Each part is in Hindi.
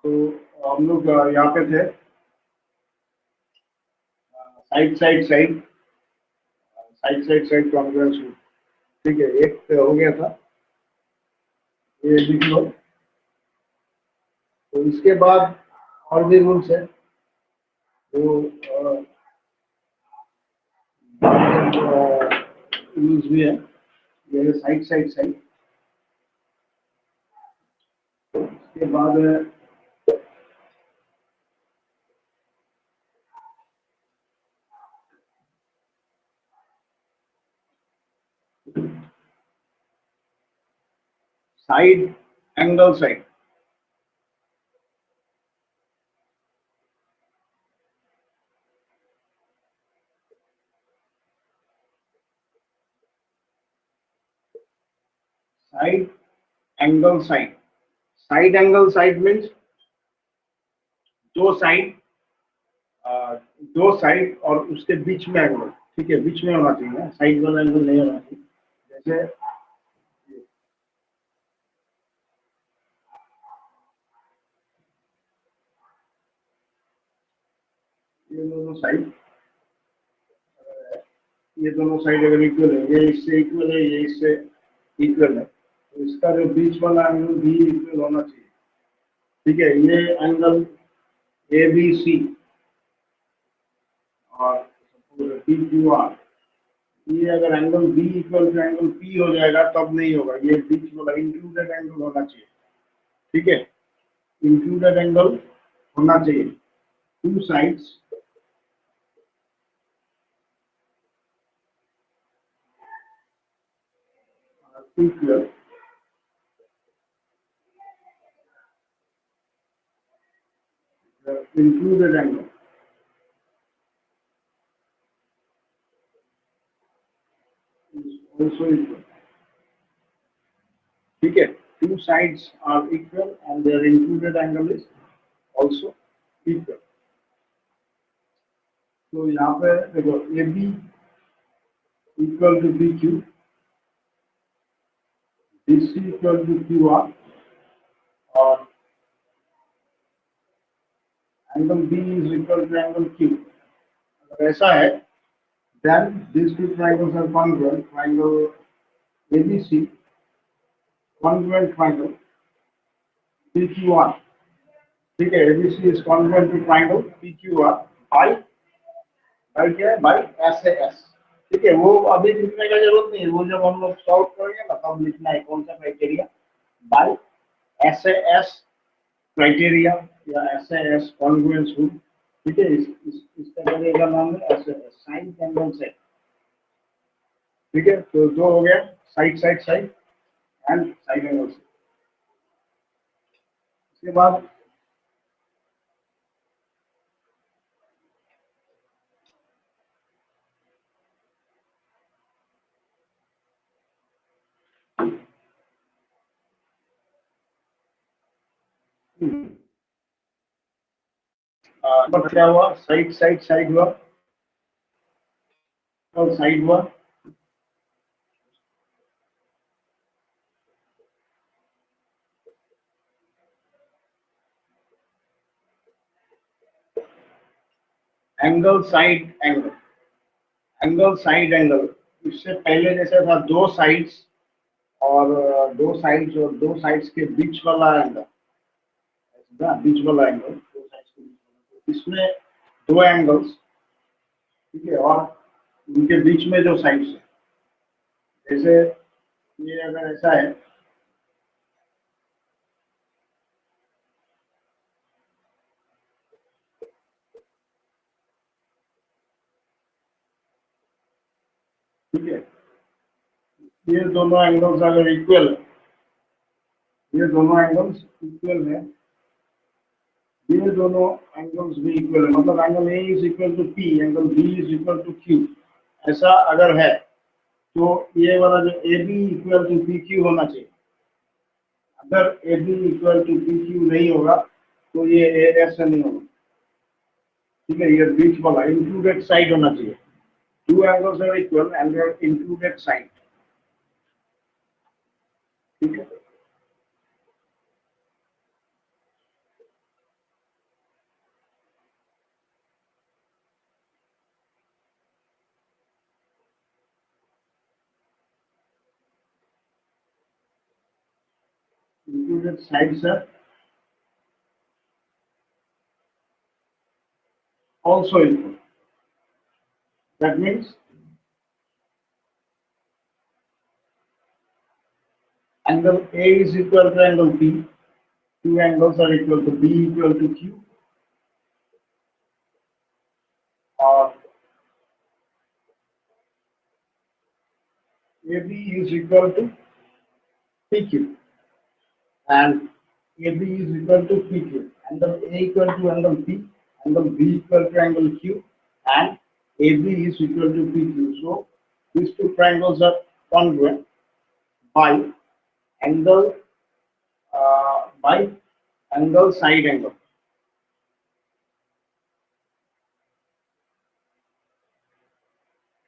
तो हम लोग यहाँ पे थे, side side side side side side conference में। ठीक है, एक पे हो गया था, ये लिख लो। तो इसके बाद और भी रूल्स है जो यूज भी है, ये साइड साइड साइड। इसके बाद side angle side. Side angle side, side angle side means दो साइड, दो साइड और उसके बीच में एंगल। ठीक है, बीच में होना चाहिए, साइड वाला एंगल नहीं होना चाहिए। जैसे ये दोनों साइड, ये दोनों साइड अगर इक्वल है, ये इससे इक्वल है, ये इससे इक्वल है, तो इसका जो बीच वाला एंगल भी इक्वल होना चाहिए। ठीक है, ये एंगल ए बी सी और पी क्यू आर, ये अगर angle B equal to angle P हो जाएगा तब नहीं होगा, ये बीच वाला इंक्लूडेड एंगल होना चाहिए। ठीक है, इंक्लूडेड एंगल होना चाहिए, two sides equal, included angle also equal. ठीक है, two sides are equal and their included angle is also equal. तो यहाँ पे देखो A B equal to B Q, B C equal to Q R और angle B is equal to angle Q. अगर ऐसा है then these two triangles are congruent, triangle ABC congruent triangle PQR। ठीक है, ABC is congruent to triangle PQR by क्या है, बाई SAS। ठीक है, वो अभी लिखने का जरूरत नहीं है, वो जब हम लोग सॉल्व करेंगे ना तब लिखना है कौन सा क्राइटेरिया, बाई SAS क्राइटेरिया या SAS कॉन्ग्रुएंस रूल। ठीक है, इसका जगह का नाम है SAS साइन एंगल सेट। ठीक है, तो दो हो गया, side side side and side angle set. इसके बाद क्या हुआ, साइड साइड साइड हुआ और साइड हुआ, angle side angle, angle side angle. इससे पहले जैसे था दो साइड्स और दो साइड्स और दो साइड्स के बीच वाला एंगल, बीच वाला एंगल दो साइड्स के बीच वाला, तो इसमें दो एंगल्स। ठीक है, और उनके बीच में जो साइड्स है, जैसे ये अगर ऐसा है, ठीक है, ये दोनों एंगल्स अगर इक्वल है, ये दोनों एंगल्स इक्वल है, ये दोनों एंगल्स भी इक्वल है, मतलब angle A is equal to P, angle B is equal to Q, ऐसा अगर है तो ये वाला जो A B equal to P Q होना चाहिए। अगर A B equal to P Q नहीं होगा तो ये ए ऐसा नहीं होगा। ठीक है, ये बीच वाला इंक्लूडेड साइड होना चाहिए, two angles are equal and their included side. ठीक है, included sides are also equal. That means angle A is equal to angle P. Two angles are equal to B equal to Q, or AB is equal to PQ, and AB is equal to PQ. Angle A equal to angle P, angle B equal to angle Q, and AB is equal to PQ. So these two triangles are congruent by angle by angle side angle.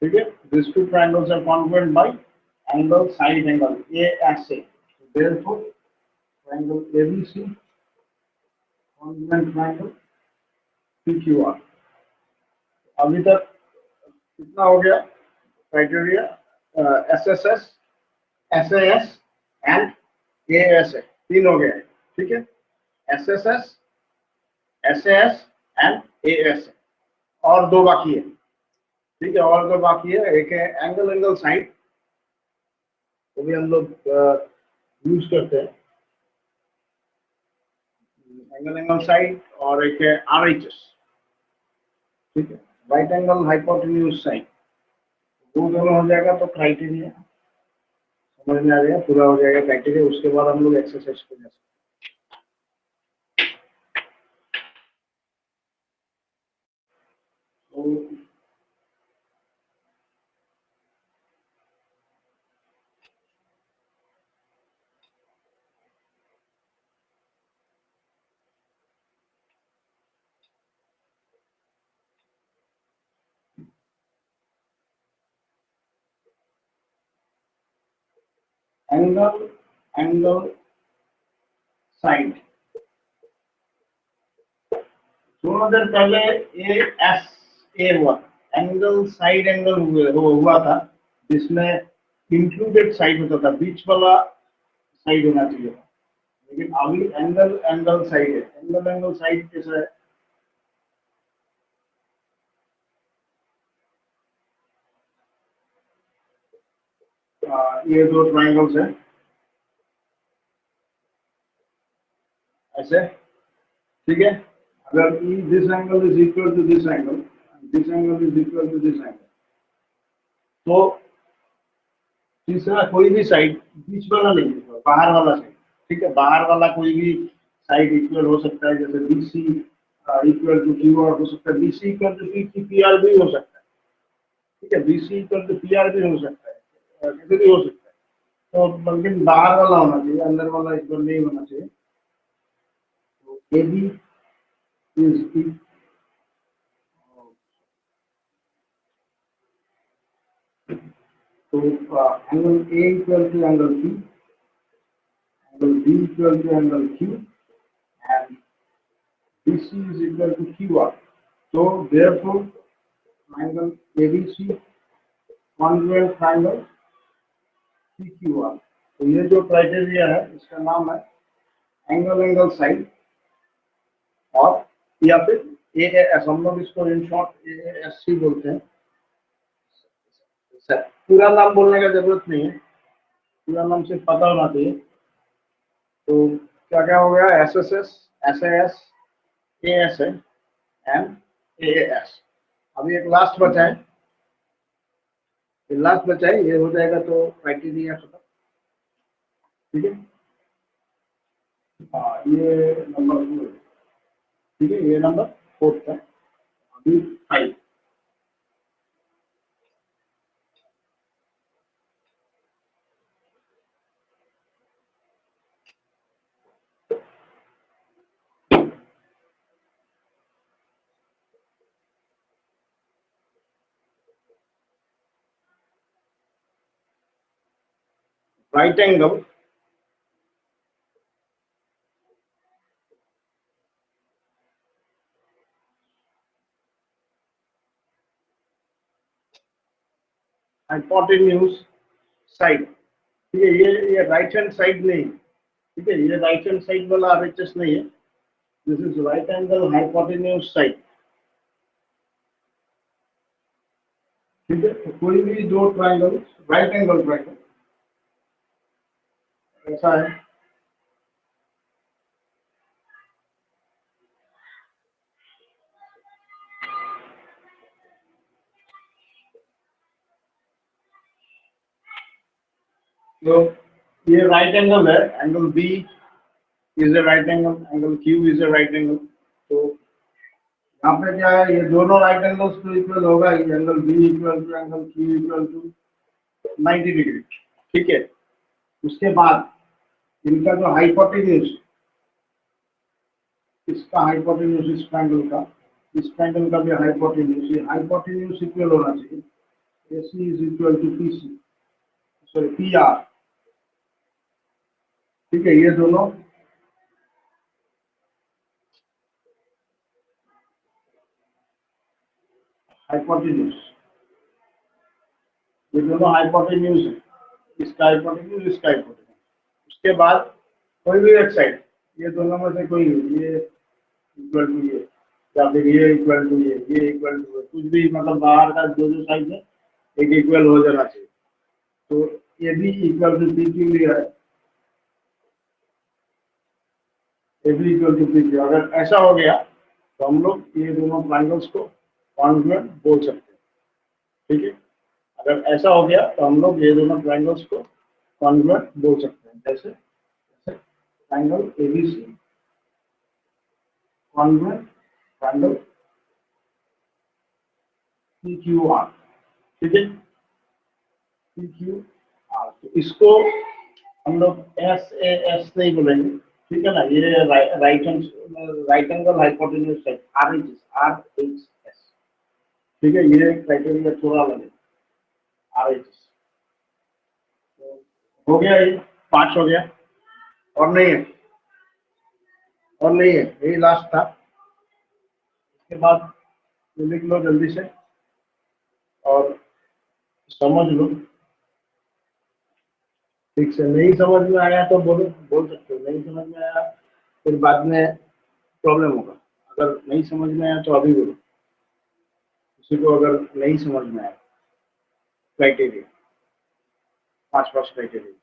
Okay? These two triangles are congruent by angle side angle ASA. So therefore, triangle ABC congruent triangle PQR. अभी तक कितना हो गया criteria SSS, SAS and ASA तीन हो गया है ठीक है SSS, SAS एंड ASA और दो बाकी है ठीक है और दो बाकी है एक है एंगल साइड वो भी हम लोग यूज करते हैं एंगल साइड और एक है RHS ठीक है राइट एंगल हाइपोटेन्यूज साइड वो दोनों हो जाएगा तो क्राइटेरिया समझ में आ जाएगा पूरा हो जाएगा क्राइटेरिया उसके बाद हम लोग एक्सरसाइज पे जा सकते हैं एंगल साइड दोनों दिन पहले ए हुआ एंगल साइड एंगल हुआ था जिसमें इंक्लूडेड साइड होता था बीच वाला साइड होना चाहिए था लेकिन अभी एंगल साइड है एंगल साइड कैसा है ये दो ट्राइंगल्स है ऐसे ठीक है अगर this angle is equal to this angle is equal to this angle तो तीसरा कोई भी साइड बीच वाला नहीं है बाहर वाला साइड ठीक है बाहर वाला कोई भी साइड इक्वल हो सकता है जैसे BC इक्वल टू क्यू और हो सकता है BC इक्वल टू PR भी हो सकता है ठीक है BC इक्वल टू PR भी हो सकता है कैसे भी हो सकता है तो बल्कि बाहर वाला होना चाहिए अंदर वाला इक्वल नहीं होना चाहिए तो AB इज तो angle A equal to angle P angle B equal to angle Q and BC is equal to QR. So therefore, triangle ABC congruent triangle PQR. तो ये जो क्राइटेरिया है इसका नाम है एंगल साइड और या फिर AAS हम लोग इसको इन शॉर्ट AASC बोलते हैं पूरा नाम बोलने का जरूरत नहीं है पूरा नाम सिर्फ पता होना चाहिए तो क्या क्या हो गया SSS, SAS, ASA and AAS अभी एक लास्ट बचा है लास्ट बचा है ये हो जाएगा तो क्राइटेरिया खत्म ठीक है हाँ ये नंबर 4 ठीक है ये नंबर 4 है अभी 5 राइट एंगल हाइपोटेन्यूज साइड ठीक है ये राइट हैंड साइड नहीं ठीक है, ये राइट हैंड साइड वाला आरएचएस नहीं है, this is right angle hypotenuse side. ठीक है, तो कोई भी दो ट्राइंगल राइट एंगल ट्राइंगल ऐसा है, तो ये राइट एंगल है, angle B is a right angle, angle Q is a right angle. तो यहाँ पे क्या है, ये दोनों राइट एंगल्स तो इक्वल होगा, ये angle B equal to angle Q equal to 90 degree. ठीक है, उसके बाद इनका जो हाइपोटेन्यूज, इसका हाइपोटेन्यूज इस ट्रायंगल का, इस ट्रायंगल का भी हाइपोटेन्यूज, ये हाइपोटेन्यूज इक्वल होना चाहिए, AC is equal to PC, sorry PR। ठीक है, ये दोनों हाइपोटेन्यूज, ये दोनों हाइपोटेन्यूज है, इसका हाइपोटेन्यूज, इसका हाइपोटेन्यूज। उसके बाद कोई भी एक साइड, ये दोनों में से कोई, ये इक्वल टू ये, या फिर ये इक्वल टू ये इक्वल टू, कुछ भी मतलब बाहर का जो जो साइड है एक इक्वल हो जाना चाहिए। तो ये भी इक्वल टू पी क्यू लिया है, ये भी इक्वल टू पी क्यू। अगर ऐसा हो गया तो हम लोग ये दोनों ट्राइंगल्स को कॉन्ग्रुएंट बोल सकते हैं। ठीक है, अगर ऐसा हो गया तो हम लोग ये दोनों ट्राइंगल्स को कॉन्ग्रुएंट बोल सकते हैं। जैसे triangle ABC congruent triangle PQR। ठीक है, PQR, तो इसको हम लोग SAS नहीं बोलेंगे। ठीक है ना, ये right angle hypotenuse side, RHS। ठीक है, ये क्राइटेरिया थोड़ा अलग है, RHS। हो गया, ये 5 हो गया, और नहीं है, और नहीं है, यही लास्ट था। इसके बाद ये लिख लो जल्दी से और समझ लो ठीक से। नहीं समझ में आया तो बोलो, बोल सकते हो नहीं समझ में आया, फिर बाद में प्रॉब्लम होगा। अगर नहीं समझ में आया तो अभी बोलो, किसी को अगर नहीं समझ में आया क्राइटेरिया, 5 क्राइटेरिया।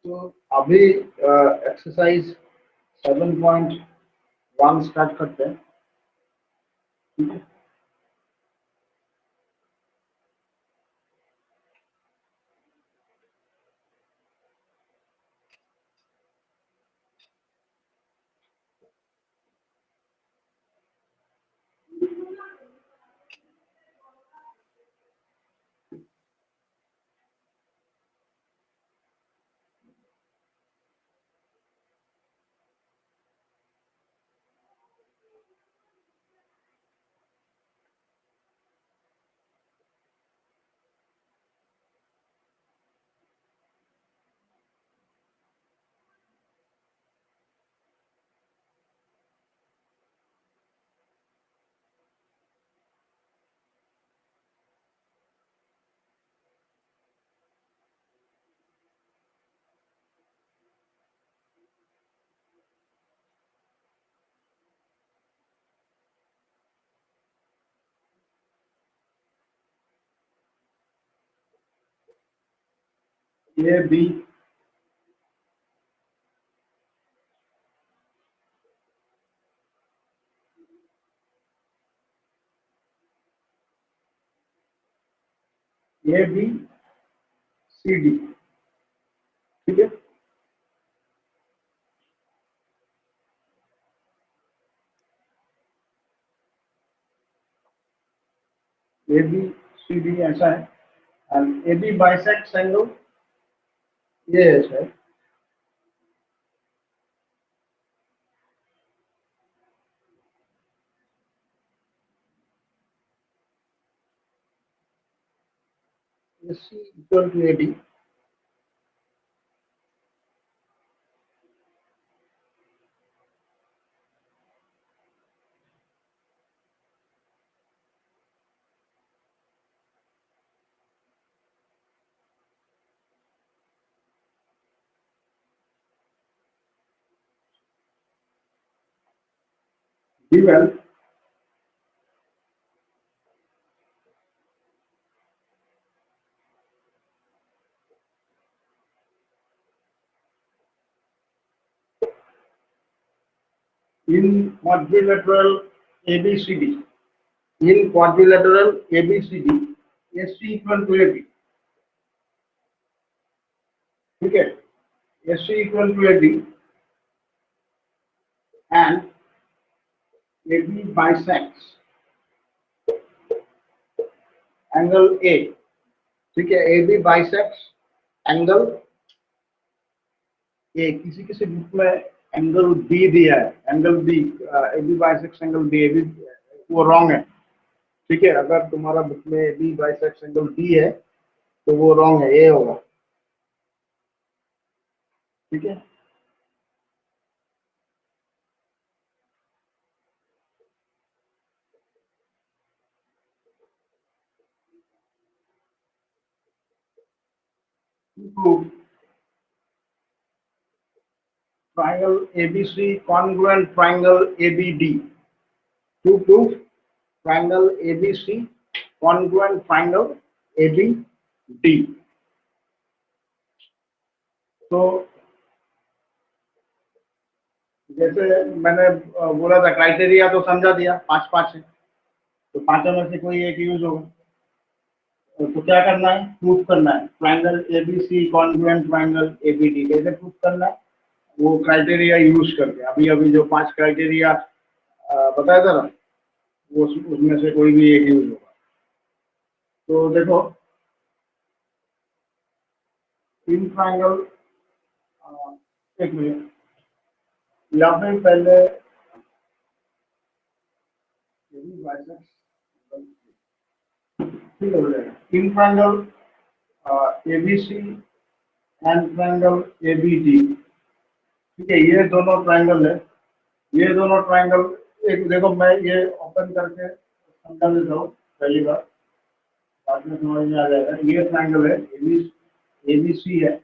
तो अभी एक्सरसाइज 7.1 स्टार्ट करते हैं। ठीक है, ये बी, ये बी सी डी। ठीक है, ये बी सी डी ऐसा है, and A B bisects angle ये ऐसा है। AC equal to AD, given in quadrilateral ABCD, in quadrilateral ABCD, AC equal to AB, ठीक है, AC equal to AB and AB bisects angle A, ठीक है, AB bisects angle A, किसी किसी बुक में एंगल बी दिया है, angle B, AB bisects angle B, AB वो रॉन्ग है, ठीक है, अगर तुम्हारा बुक में AB bisects एंगल बी है तो वो रॉन्ग है, ए होगा, ठीक है। Prove triangle ABC congruent triangle ABD. To prove triangle ABC congruent triangle ABD. तो जैसे मैंने बोला था क्राइटेरिया तो समझा दिया, पांच पांच है, तो पांचों में से कोई एक यूज होगा, तो क्या करना है, प्रूफ करना है triangle ABC congruent triangle ABD, कैसे प्रूफ करना है, वो क्राइटेरिया यूज करके, अभी अभी जो पांच क्राइटेरिया बताया था ना, वो उसमें से कोई भी एक यूज होगा। तो देखो इन ट्राइंगल, एक मिनट, यहाँ पे पहले ठीक हो जाएगा, इन triangle ABC and triangle ABD, ठीक है, ये दोनों ट्राइंगल है, ये दोनों ट्राइंगल, एक देखो मैं ये ओपन करके समझा देता हूँ पहली बार, बाद में समझ में आ जाएगा। ये ट्राइंगल है एबीसी है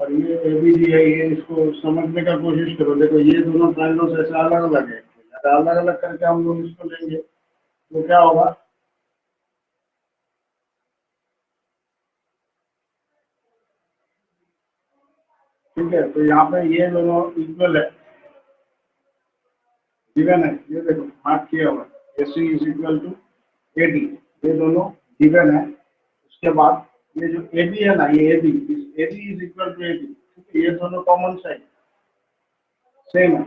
और ये एबीडी है, ये इसको समझने का कोशिश करो। देखो ये दोनों ट्राइंगल ऐसे अलग अलग है, अगर अलग अलग करके हम लोग इसको लेंगे तो क्या होगा, ठीक है, तो यहाँ पे ये दोनों इक्वल है, गिवन है, ये देखो मार्क किया हुआ AC is equal to AD, ये दोनों गिवन है। उसके बाद ये जो AB है ना, ये AB is equal to AD, ठीक है, ये दोनों कॉमन साइड सेम है,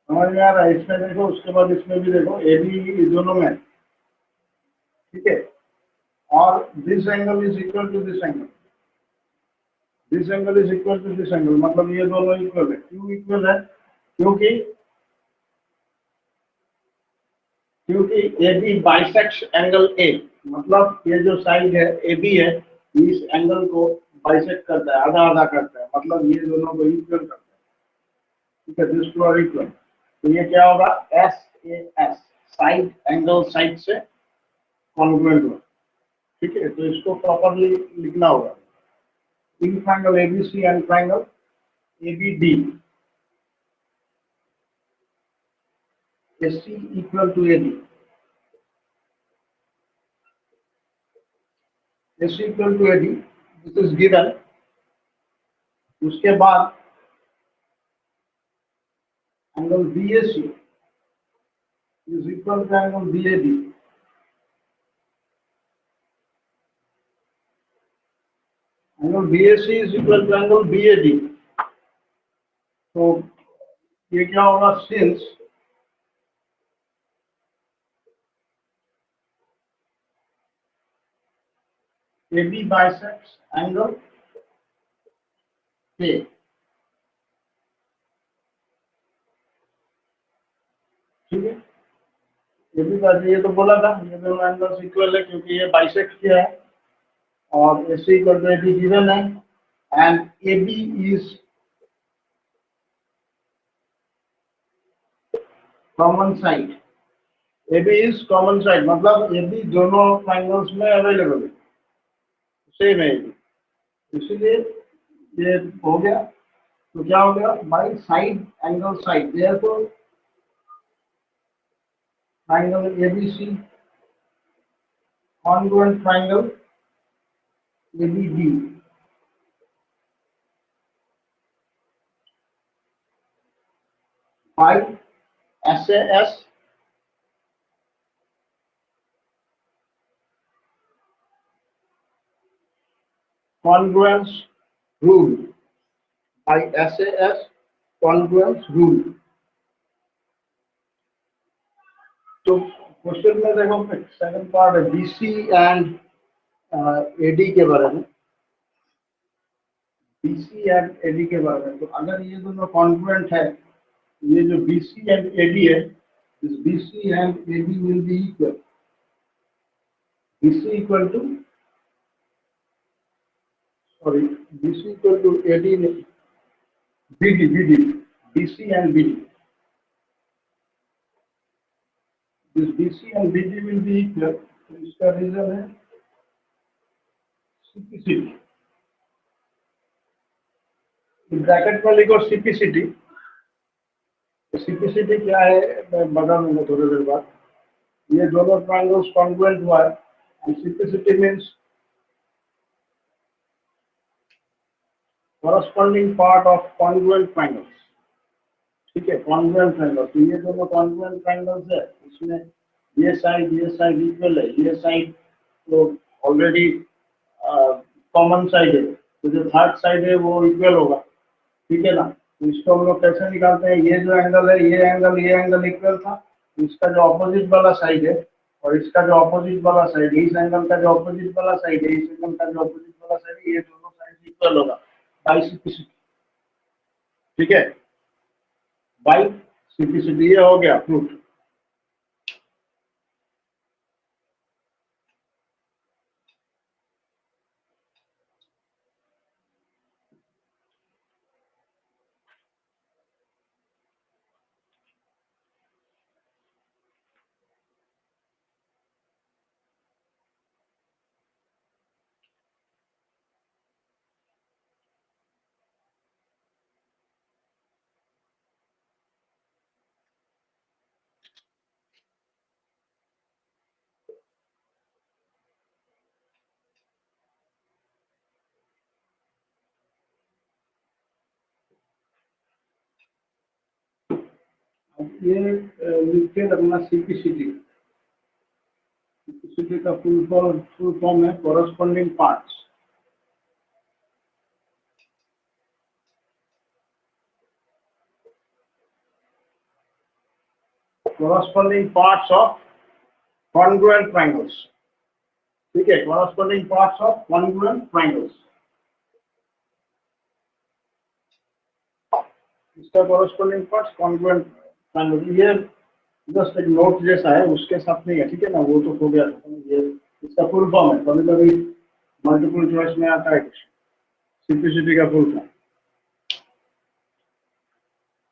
समझ में आ रहा है। इसमें देखो, उसके बाद इसमें भी देखो AB दोनों में, ठीक है, और this angle is equal to this angle, this angle is equal to this angle, मतलब ये दोनों इक्वल है। क्यों इक्वल है, क्योंकि A B bisects angle A, मतलब ये जो साइड है ए बी है, इस एंगल को बाइसेक्ट करता है, आधा आधा करता है, मतलब ये दोनों को इक्वल करता है, ठीक है, दिस टू आर इक्वल। तो ये क्या होगा, S A S, side angle side से कॉन्ग्रुएंट होगा, ठीक है, तो इसको प्रॉपरली लिखना होगा, in triangle ABC and triangle ABD, SC equal to AD, SC equal to AD, this is given. उसके बाद angle BAC is equal to angle BAD. Angle BAC is equal to angle BAD. तो ये क्या होगा, since AB bisects angle K. ठीक है, AB का ये तो बोला था, ये दोनों एंगल्स इक्वल है क्योंकि ये बाइसेक्ट किया है और AC equal to AB given है and AB is common side. AB is common side मतलब AB दोनों ट्राइंगल्स में अवेलेबल है, सेम है AB, इसीलिए ये हो गया। तो क्या हो गया, by side angle side therefore triangle ABC congruent triangle ABD by SAS congruence rule, by SAS congruence rule। तो क्वेश्चन में देखो सेकंड पार्ट है BC एंड AD के बारे में, BC एंड AD के बारे में। तो अगर ये दोनों कॉन्ग्रुएंट है, ये जो BC एंड AD है, this BC and AD will be equal, BC equal to, sorry, BC equal to AD नहीं, BD, BC and BD, this BC and BD will be equal। तो इसका रीजन है सिंपलिसिटी, ब्रैकेट में लिखो सिंपलिसिटी। सिंपलिसिटी क्या है मैं बता दूंगा थोड़ी देर बाद। ये दोनों ट्रायंगल्स कॉन्ग्रुएंट हुआ है and simplicity means corresponding part of congruent triangles। ठीक है, कॉन्ग्रुएंट ट्रायंगल, तो ये दोनों कॉन्ग्रुएंट ट्रायंगल्स है, इसमें ये साइड इक्वल है, ये साइड तो ऑलरेडी कॉमन साइड है, तो जो थर्ड साइड है वो इक्वल होगा। ठीक है ना, तो इसको हम लोग कैसे निकालते हैं, ये जो एंगल है ये एंगल इक्वल था, तो इसका जो ऑपोजिट वाला साइड है और इसका जो ऑपोजिट वाला साइड है, इस एंगल का जो ऑपोजिट वाला साइड है, इस एंगल का जो ऑपोजिट वाला साइड है, ये दोनों साइड इक्वल होगा बाई सिंपलिसिटी। ठीक है, बाई सिंपलिसिटी, ये हो गया प्रूफ। ये लिख के रखना सिंपलिसिटी, सिंपलिसिटी का फुल फॉर्म है corresponding parts. Corresponding parts of congruent triangles. ठीक है, corresponding parts of congruent triangles, इसका कोरस्पॉन्डिंग पार्ट्स कॉन्ग्रुएंट ट्रायंगल। ये जस्ट एक नोट जैसा है, उसके साथ नहीं है, ठीक है ना, वो तो हो गया। ये इसका फुल फॉर्म है, कभी कभी मल्टीपल चॉइस में आता है सिंपलिसिटी का फुल फॉर्म।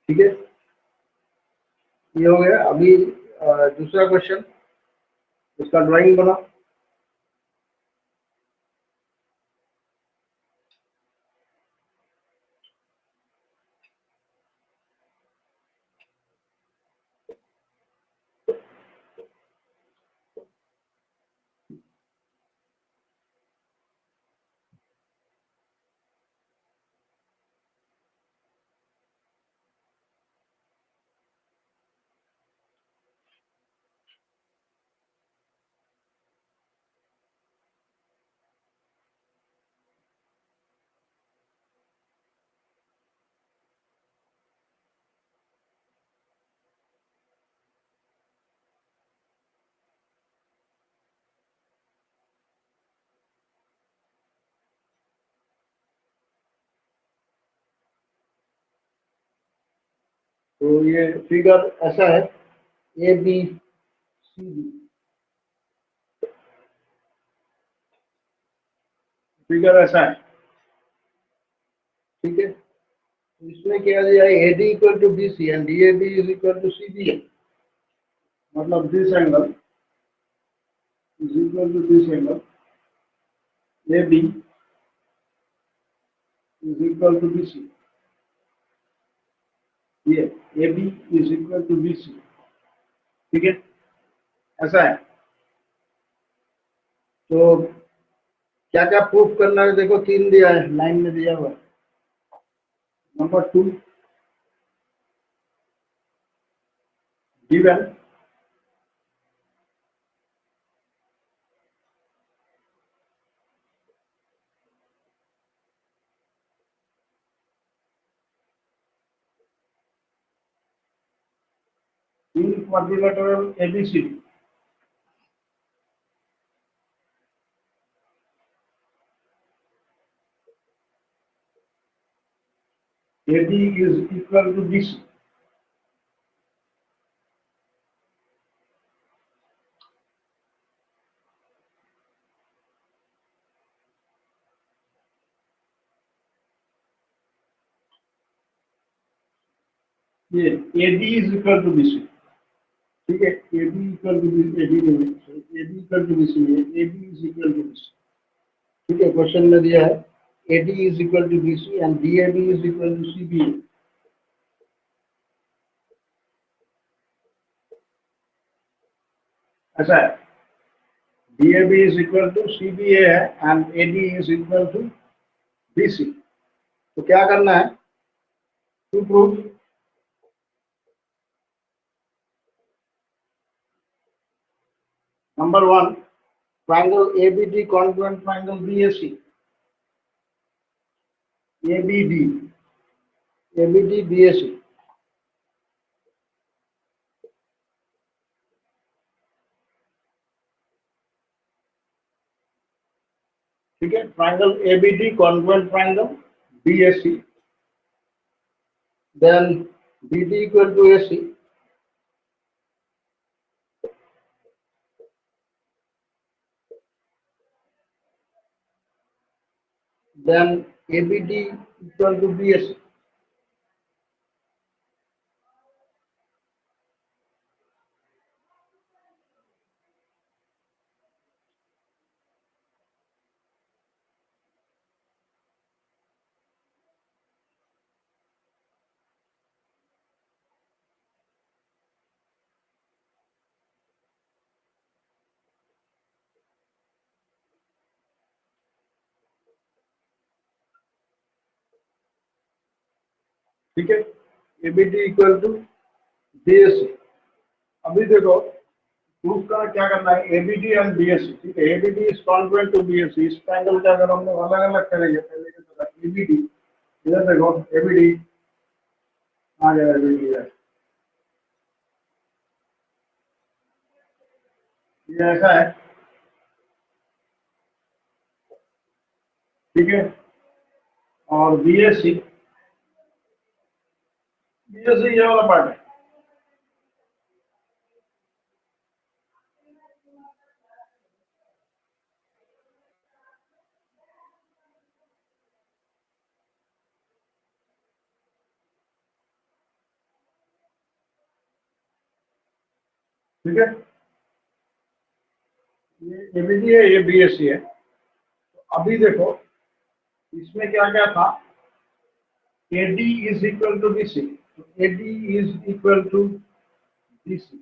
ठीक है, ये हो गया। अभी दूसरा क्वेश्चन, इसका ड्राइंग बना। तो ये फिगर ऐसा है, A B C D, figure ऐसा है, ठीक है। तो इसमें क्या दिया है, A D equal to B C and D A B is equal to C B A, मतलब this angle is equal to this angle A B is equal to B C, ये A B is equal to B C, ठीक है, ऐसा है। तो क्या क्या प्रूफ करना है, देखो तीन दिया है, लाइन में दिया हुआ है। Number 2, given in quadrilateral ABCD, AB is equal to BC. ये AB is equal to BC, ठीक है, AB equal to BC, AB equal to BC है, AB is equal to BC, ठीक है। क्वेश्चन में दिया है AD is equal to BC and DAB is equal to CBA, ऐसा है। DAB is equal to CBA है and AD is equal to BC। तो क्या करना है to prove, number 1, triangle ABD congruent triangle BAC, ABD BAC, ठीक है। Triangle ABD congruent triangle BAC, then BD equal to AC, then ABD equal to BAC, ठीक है, एबीडी इक्वल टू बीएसी। अभी देखो प्रूफ का क्या करना है, एबीडी एंड बीएसी, ठीक है। ABD is congruent to BAC, इस ट्राइंगल का अगर हम लोग अलग अलग करेंगे, पहले की तरह एबीडी, इधर देखो एबीडी आ गया, एबीडी है, ये ऐसा है, ठीक है। और बीएसी, बीएसी ये वाला पार्ट है, ठीक है। ये एबीडी है, ये बीएसी है। तो अभी देखो इसमें क्या क्या था, AD is equal to BC, तो AD is equal to BC,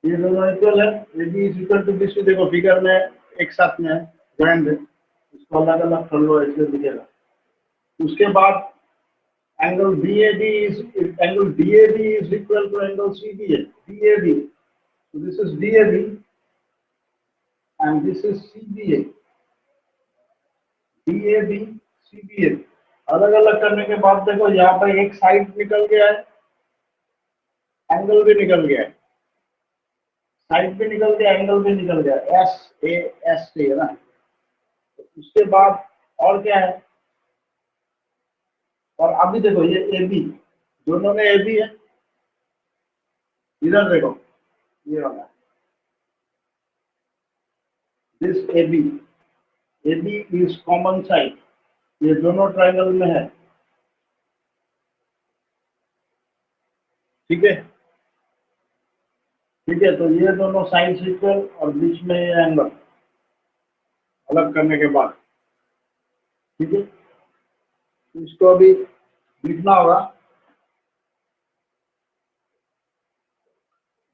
ये दोनों इक्वल है। AD is equal to BC, देखो फिगर में एक साथ में है, ज्वाइंट है, इसको अलग अलग कर लो, ऐसे दिखेगा। उसके बाद angle DAB is equal to angle CBA, DAB, so this is DAB and this is CBA, DAB CBA। अलग अलग करने के बाद देखो यहाँ पर एक साइड निकल गया है, एंगल भी निकल गया है, साइड भी निकल गया, एंगल भी निकल गया, एस है ना। उसके बाद और क्या है, और अभी देखो ये ए बी दोनों में ए बी है, इधर देखो ये वाला this A B is common side, ये दोनों ट्राइंगल में है, ठीक है। ठीक है, तो ये दोनों साइड इक्वल और बीच में ये एंगल अलग करने के बाद, ठीक है, इसको अभी लिखना होगा।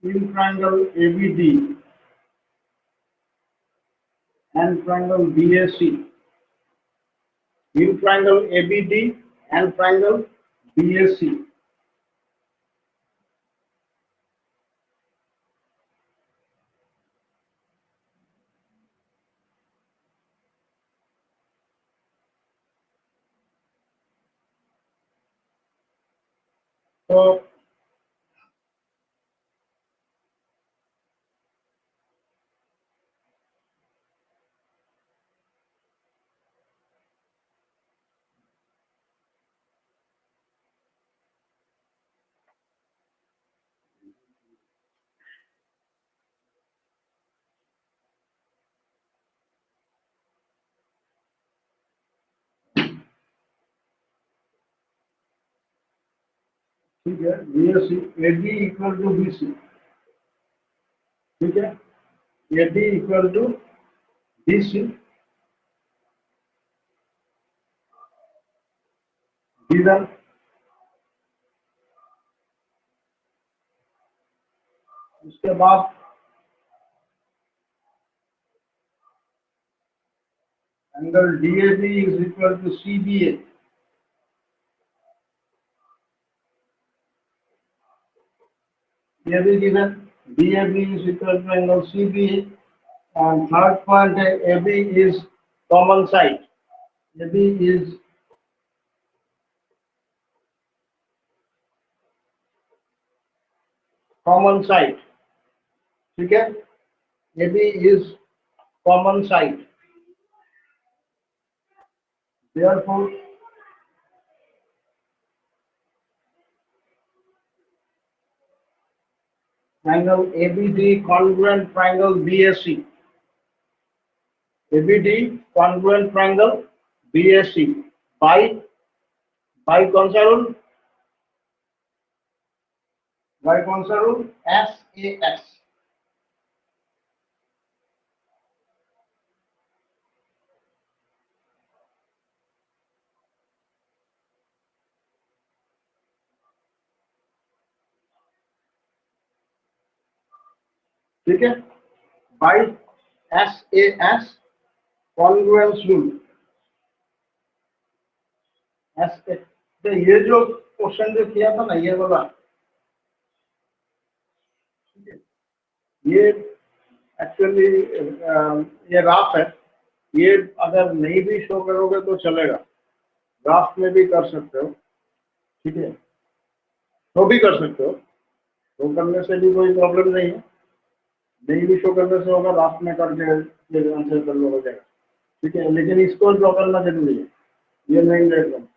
In triangle ABD and triangle BAC. In triangle ABD and triangle BAC. So ठीक है, BAC AD equal to BC, ठीक है, AD equal to BC, given उसके बाद angle DAB is equal to CBA, ये भी given, DAB is equal to angle CBA, and third point है AB is common side, AB is common side, ठीक है, AB is common side, therefore triangle ABD congruent triangle BAC, ABD congruent triangle BAC by कौन सा रूल, by कौन सा रूल, SAS, ठीक है, by SAS congruence rule, SAS। तो ये जो क्वेश्चन जो किया था ना ये वाला, ये एक्चुअली ये राफ है, ये अगर नहीं भी शो करोगे तो चलेगा, राफ में भी कर सकते हो, ठीक है, तो भी कर सकते हो, तो करने से भी कोई प्रॉब्लम नहीं है, नहीं भी शो करने से होगा, राफ में करके ये आंसर कर लो हो जाएगा, ठीक है, लेकिन इसको ड्रॉ करना जरूरी है, ये नहीं देख लो।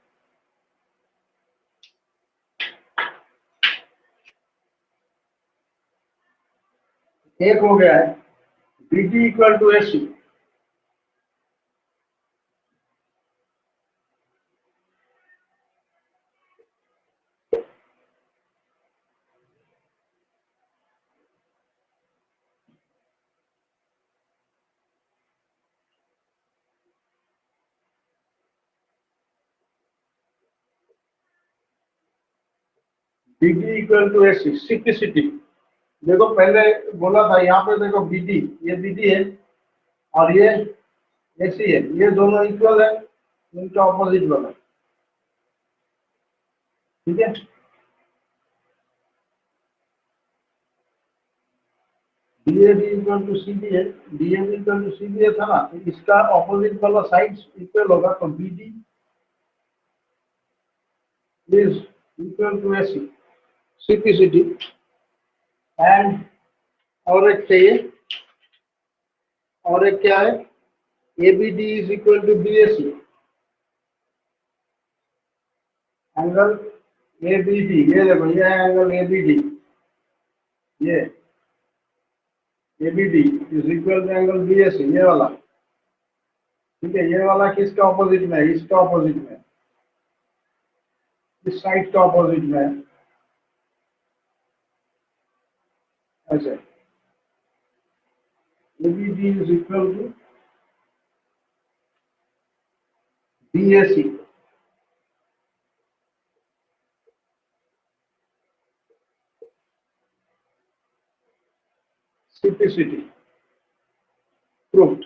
एक हो गया है BD equal to AC, BD equal to AC, city, देखो पहले बोला था यहाँ पे, देखो BD, ये BD है और ये AC है, ये दोनों इक्वल है, इनका ऑपोजिट बना, ठीक है, DAB इक्वल टू CB है, DAB इक्वल टू CB था ना, तो इसका ऑपोजिट वाला साइड इक्वल होगा, तो BD is equal to AC, city, and और एक चाहिए, और एक क्या है, ABD is equal to BAC, angle A B D, ये देखो ये एंगल ए बी डी, ये A B D is equal to angle B S C, ये वाला। ठीक है, ये वाला किसका ऑपोजिट में है? इसका ऑपोजिट में, इस साइड का ऑपोजिट में है। अच्छा, A B D is equal to B S C. Simplicity proved.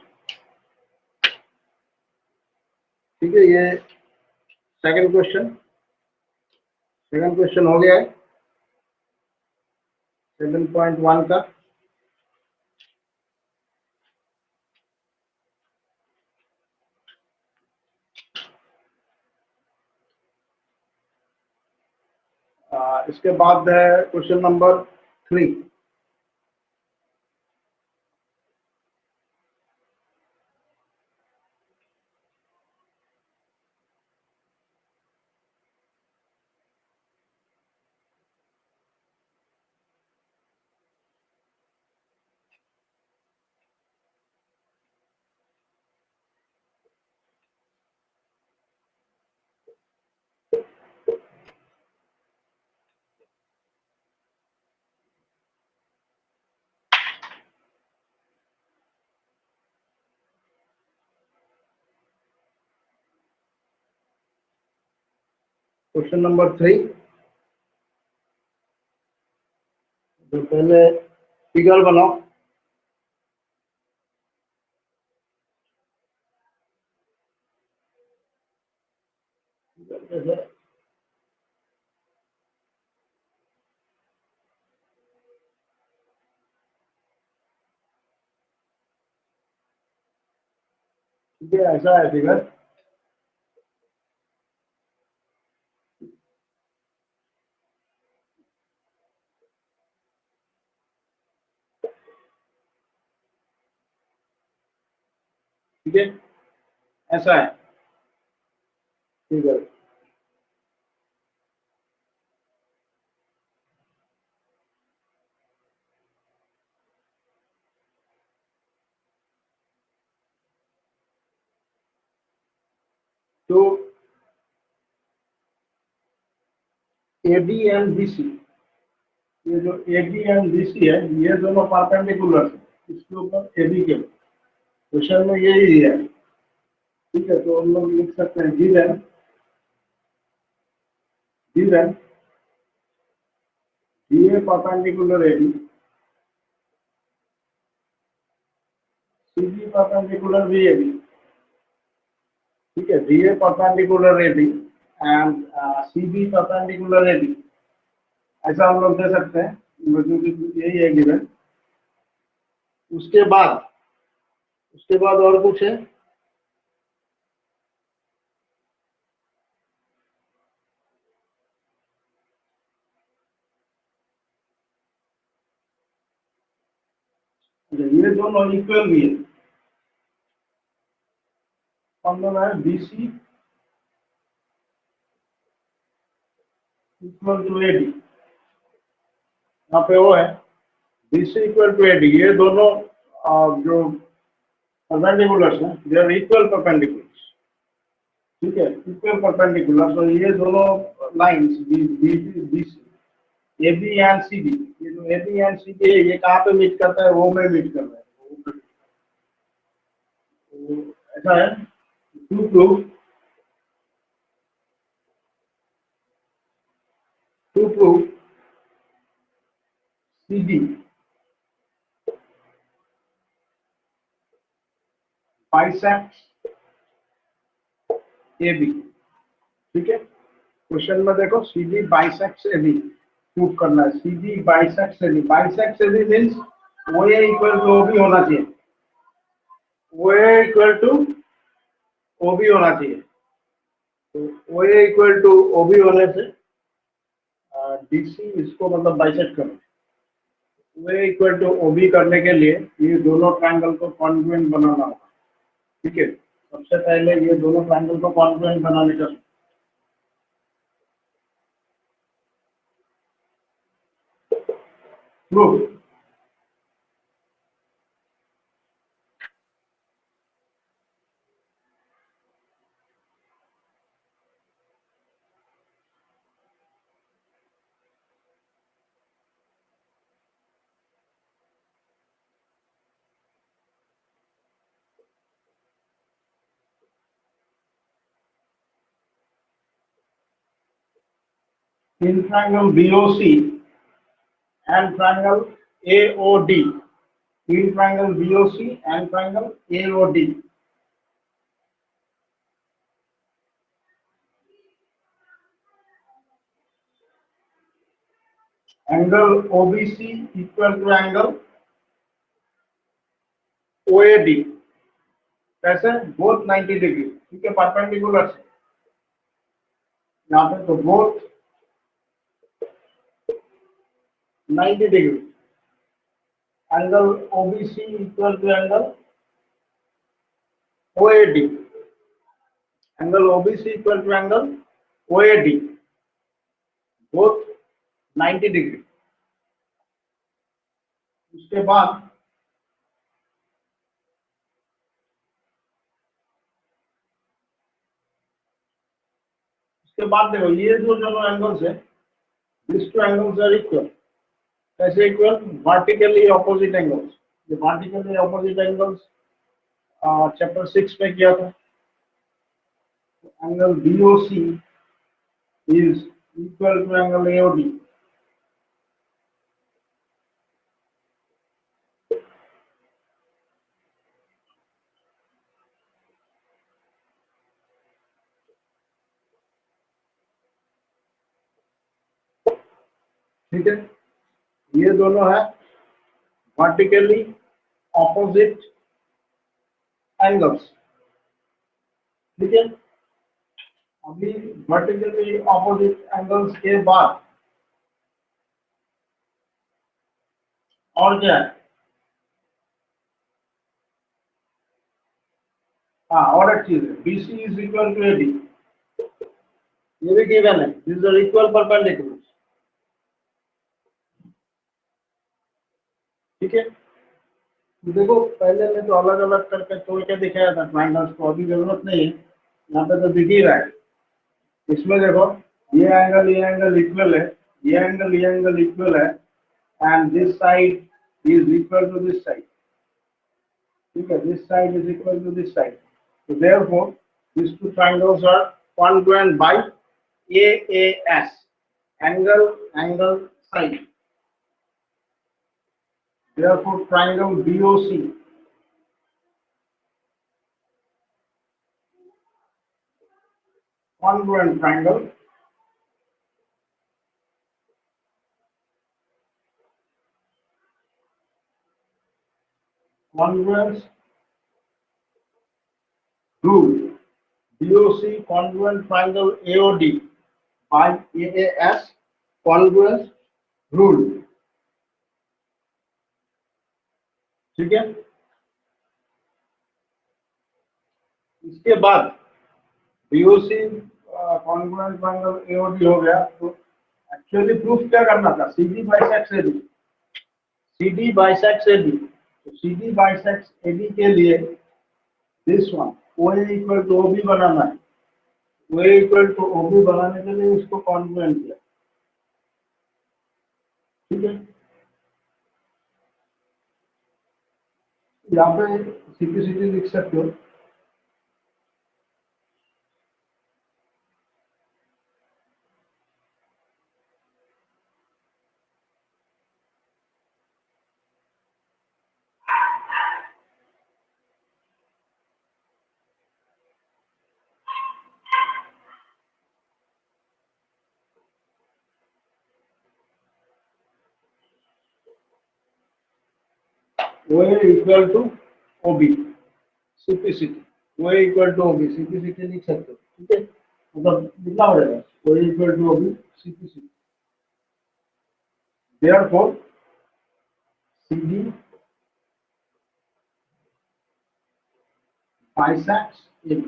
ठीक है, ये सेकंड क्वेश्चन, सेकंड क्वेश्चन हो गया है 7.1 का। इसके बाद है क्वेश्चन नंबर 3। क्वेश्चन नंबर 3, तो पहले फिगर बनाओ। ठीक है, ऐसा है फिगर। ठीक है, ऐसा है फिगर। तो A B and B C, ये जो A B and B C है, ये दोनों परपेंडिकुलर है इसके ऊपर ए बी के। क्वेश्चन में यही है। ठीक है, तो हम लोग लिख सकते हैं given, given D A perpendicular A B, C B perpendicular B A B. ठीक है, D A perpendicular A B and C B perpendicular A B, ऐसा हम लोग दे सकते हैं, क्योंकि यही है गिवन। उसके बाद, उसके बाद और कुछ है? ये दोनों इक्वल भी है। हम लोग है B C equal to A D, यहाँ पे वो है B C equal to A D, ये दोनों जो परपेंडिकुलर्स हैं, दे आर इक्वल परपेंडिकुलर्स। ठीक है, इक्वल परपेंडिकुलर, तो ये दोनों lines B B B C, A B and C B, ये जो A B and C B है, ये कहाँ पे मीट करता है? वो में मीट कर रहा है। तो ऐसा है, to prove, to prove C B bisects A B. ठीक है, क्वेश्चन में देखो C B bisects A B prove करना है। C B bisects A B, bisects A B means वो A equal to O B होना चाहिए, वो A equal to O B होना चाहिए। तो O A equal to O B होने से डी सी इसको मतलब बाइसेक्ट करो। O A equal to O B करने के लिए ये दोनों ट्रायंगल को कॉन्ग्रुएंट बनाना होगा। ठीक है, सबसे पहले ये दोनों ट्रायंगल को कॉन्ग्रुएंट बनाने का Proof. In triangle BOC and triangle AOD. In triangle BOC and triangle AOD. Angle OBC equal to angle OAD. कैसे? बोथ 90 डिग्री, ठीक है, परपेंडिकुलर से यहाँ पे, तो both 90 degree. Angle OBC equal to angle OAD. Angle OBC equal to angle OAD, both 90 degree. उसके बाद देखो, ये जो दोनों एंगल्स है, this two angles are equal. कैसे इक्वल? Vertically opposite angles. ये वर्टिकली ऑपोजिट एंगल्स चैप्टर 6 में किया था. Angle BOC is equal to angle AOD. ठीक है, ये दोनों है वर्टिकली ऑपोजिट एंगल्स. ठीक है, अभी वर्टिकली ऑपोजिट एंगल्स के बाद और क्या है? हाँ, और एक चीज है, BC is equal to AD. ये भी गिवन है, दिस आर इक्वल परपेंडिकुलर. ठीक है, तो देखो, पहले में तो अलग अलग करके तोड़ के दिखाया था ट्राइंगल्स को, अभी जरूरत नहीं है, यहाँ पे तो दिख ही रहा है. इसमें देखो, ये एंगल इक्वल है, ये एंगल इक्वल है, and this side is equal to this side. ठीक है, this side is equal to this side. So therefore, these two triangles are congruent by AAS, angle side. Therefore, triangle BOC congruent triangle. Congruence rule. BOC congruent triangle AOD by AAS congruence rule. ठीक है, इसके बाद BOC congruent triangle AOD हो गया, तो एक्चुअली प्रूफ क्या करना था? CD bisects AD. CD bisects AD. तो CD bisects AD के लिए this one OA equal to OB बनाना है. OA इक्वल टू OB बनाने के लिए इसको कॉन्ग्रुएंट किया. ठीक है, यहाँ पे सिंपलिसिटी लिख सकते हो. OA equal to OB simplicity. OA equal to OB simplicity लिख सकते हो. ठीक है, मतलब लिखना पड़ेगा OA equal to OB simplicity. Therefore CD bisects AB.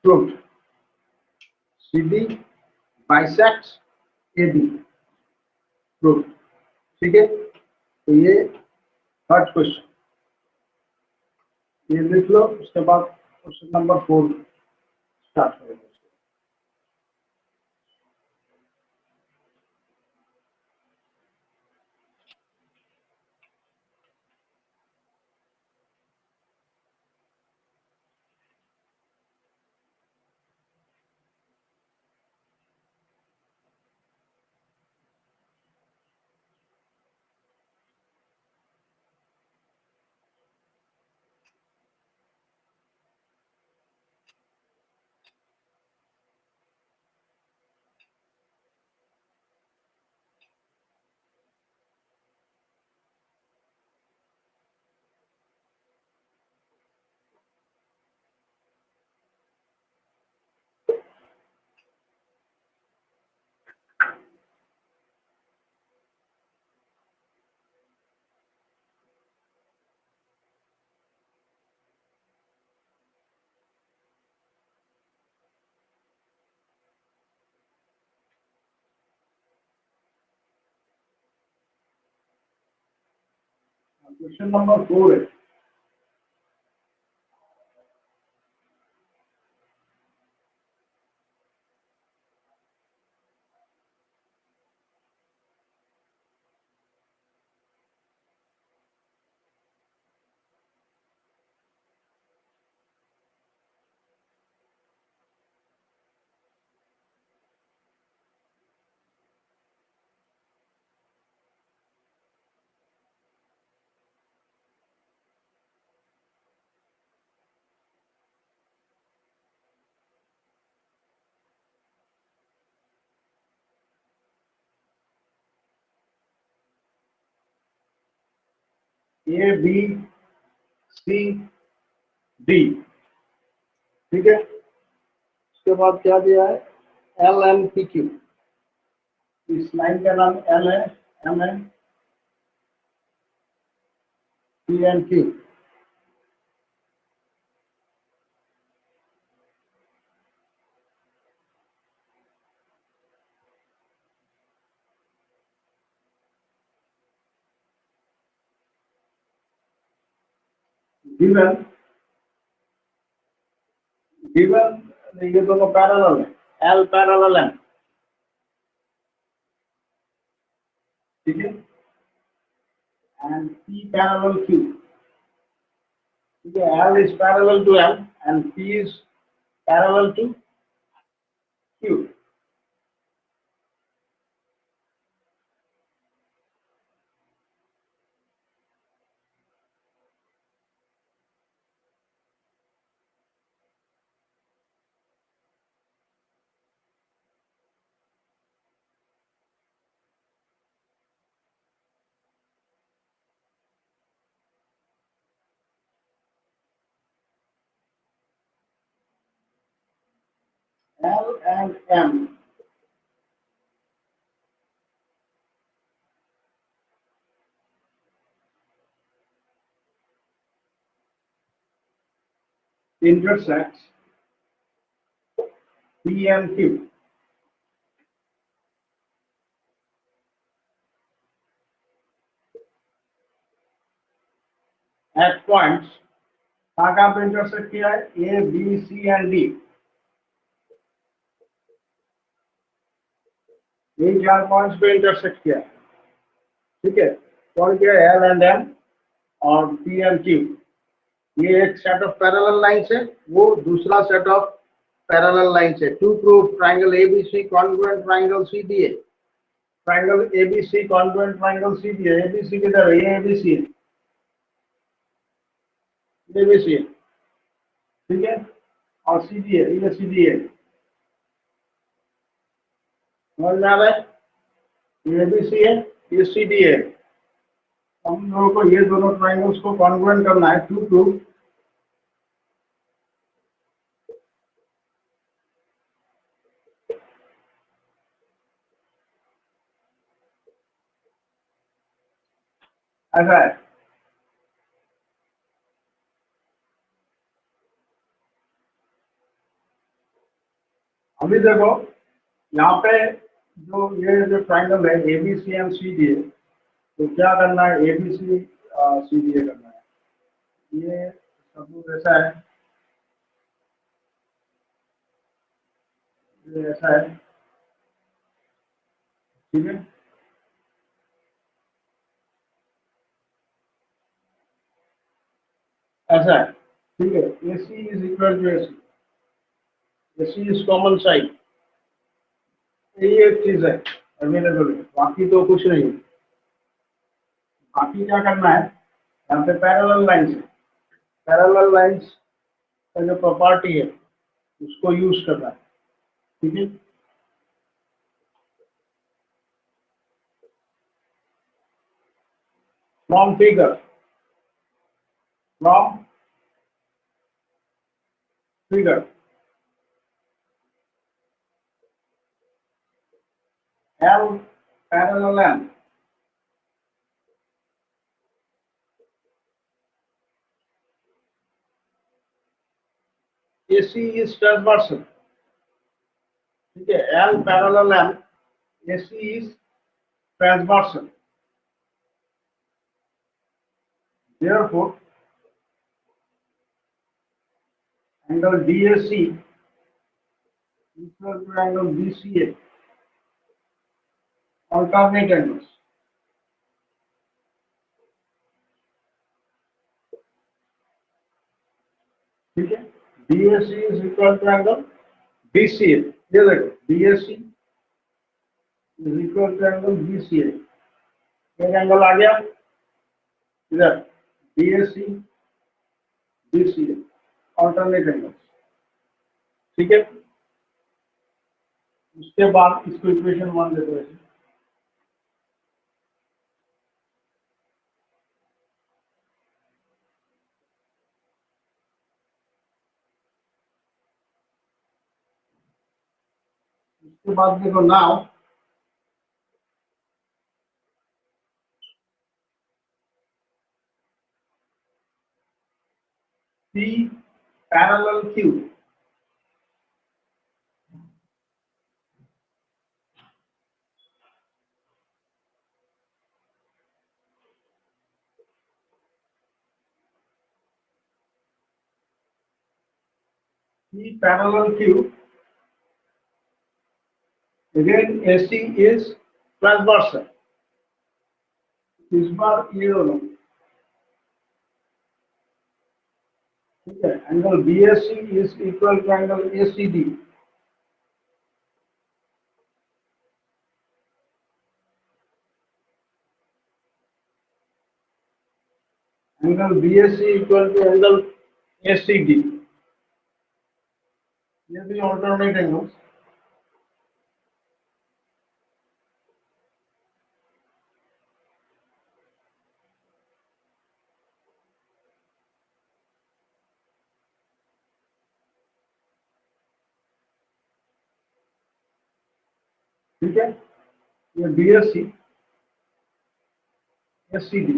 Proved. CD bisects AB, proof. ठीक है, तो ये थर्ड क्वेश्चन, ये लिख लो। उसके बाद क्वेश्चन नंबर 4 स्टार्ट करेंगे। क्वेश्चन नंबर 4 है, ए बी सी डी। ठीक है, उसके बाद क्या दिया है, एल एम पी क्यू। इस लाइन का नाम एल है, एम है, P N Q. Given given ये दोनों पैरेलल है, एल पैरेलल एम। ठीक है, एंड पी पैरेलल क्यू। ठीक है, L is parallel to M and P is parallel to Q. L and M intersects P and Q at points। कहाँ पे इंटरसेक्ट किया है, A B C and D. ये 4 पॉइंट्स पे इंटरसेक्ट किया है। ठीक है, कौन किया, एल एंड एम और पी एंड क्यू। ये एक सेट ऑफ पैरेलल लाइंस है, वो दूसरा सेट ऑफ पैरेलल लाइंस है। To prove triangle ABC congruent triangle CDA. Triangle ABC congruent triangle CDA. ABC किधर है, ये एबीसी है, एबीसी है। ठीक है, और सीडीए, ये सीडीए। समझ में आ रहा है, ये एबीसी है, ये सीडीए। हम लोगों को ये दोनों ट्राइंगल्स को कॉन्ग्रुएंट करना है टू प्रूव। ऐसा है, अभी देखो यहाँ पे जो ये जो ट्राइंगल है ABC and C D A, तो क्या करना है, एबीसी सी डी ए करना है। ये सब ऐसा है, ये ऐसा है, ठीक है, ऐसा है, ठीक है। A C is equal to A C, A C is common side, ये एक चीज है अवेलेबल है, बाकी तो कुछ नहीं। बाकी क्या करना है, यहाँ पे पैरेलल लाइंस है, पैरेलल लाइंस का जो प्रॉपर्टी है उसको यूज करना है, ठीक है। From figure, from figure L parallel M, A C is transversal, ठीक है, L parallel M, A C is transversal, therefore angle DAC equal to angle BCA, alternate angles, ठीक है। DAC is equal to angle BCA, ये देखो DAC is equal to angle BCA, एक एंगल आ गया इधर, DAC BCA alternate angles, ठीक है। उसके बाद इसको इक्वेशन 1 देते हैं, उसके बाद देखो now P parallel Q, P parallel Q, again AC is transversal, इस बार ये दोनों, ठीक है। Angle BAC is equal to angle ACD, angle BAC equal to angle ACD, ये भी ऑल्टरनेट एंगल्स, ठीक है। ये BAC ACD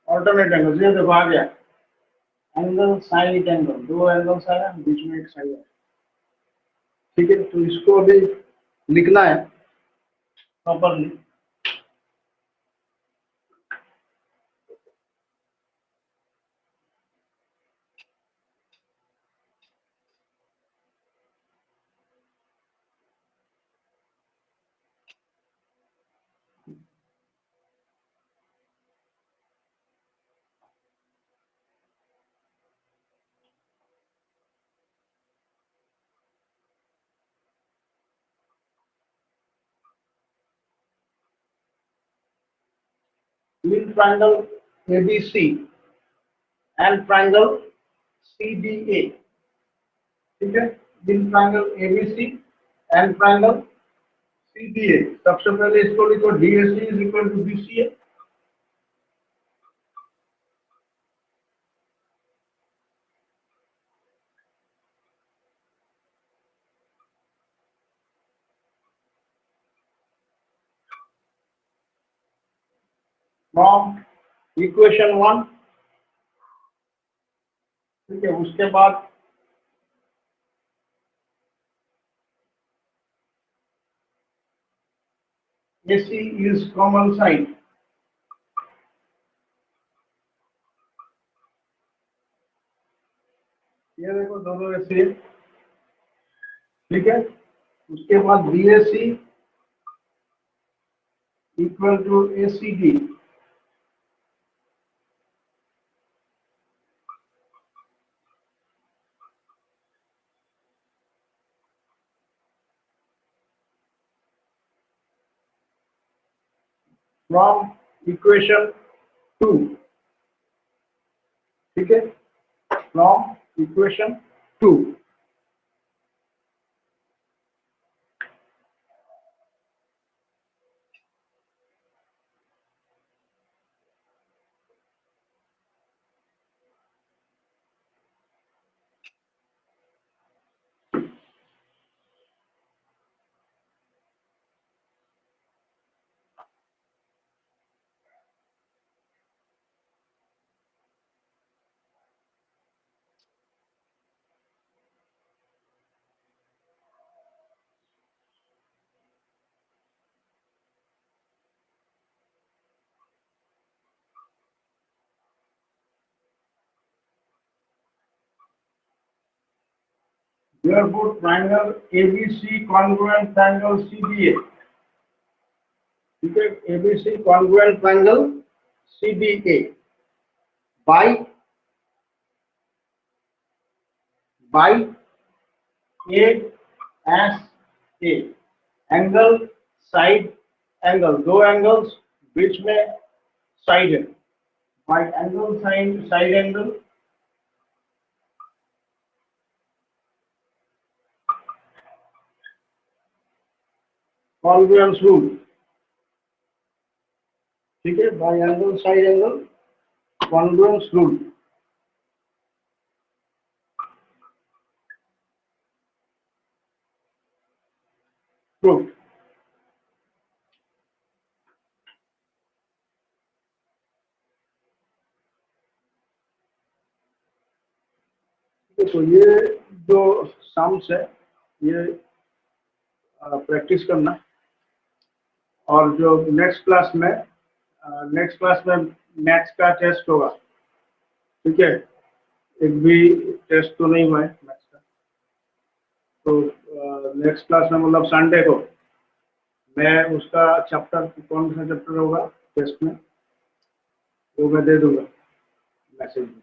ऑल्टरनेट एंगल्स, ये देखो आ गया एंगल साइड एंगल, दो एंगल्स आया, बीच में एक साइड है, ठीक है। तो इसको अभी लिखना है properly, in triangle ABC and triangle CDA, ठीक है। In triangle ABC and triangle CDA, सबसे पहले इसको लिखो DAC is equal to BCA, from equation 1, ठीक है। उसके बाद AC is common side. ये देखो दोनों AC है, ठीक है। उसके बाद BAC equal to ACD, from equation 2, ठीक है, from equation 2। Therefore, triangle ABC congruent triangle CBA, ठीक है, ABC congruent triangle CBA by ASA, angle side angle, दो एंगल्स बीच में साइड है, bye angle side angle congruence rule, ठीक है, bye angle side angle congruence rule. Proof, तो ये जो सम्स है ये प्रैक्टिस करना, और जो नेक्स्ट क्लास में मैथ्स का टेस्ट होगा, ठीक है, एक भी टेस्ट तो नहीं हुआ है मैथ्स का, तो नेक्स्ट क्लास में मतलब संडे को मैं उसका चैप्टर, कौन सा चैप्टर होगा टेस्ट में वो मैं दे दूंगा मैसेज में,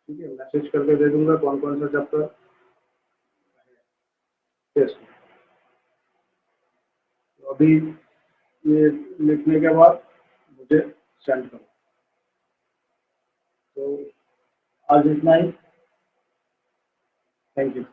ठीक है, मैसेज करके दे दूंगा कौन कौन सा चैप्टर टेस्ट में। तो अभी ये लिखने के बाद मुझे सेंड करो। तो आज इतना ही, थैंक यू।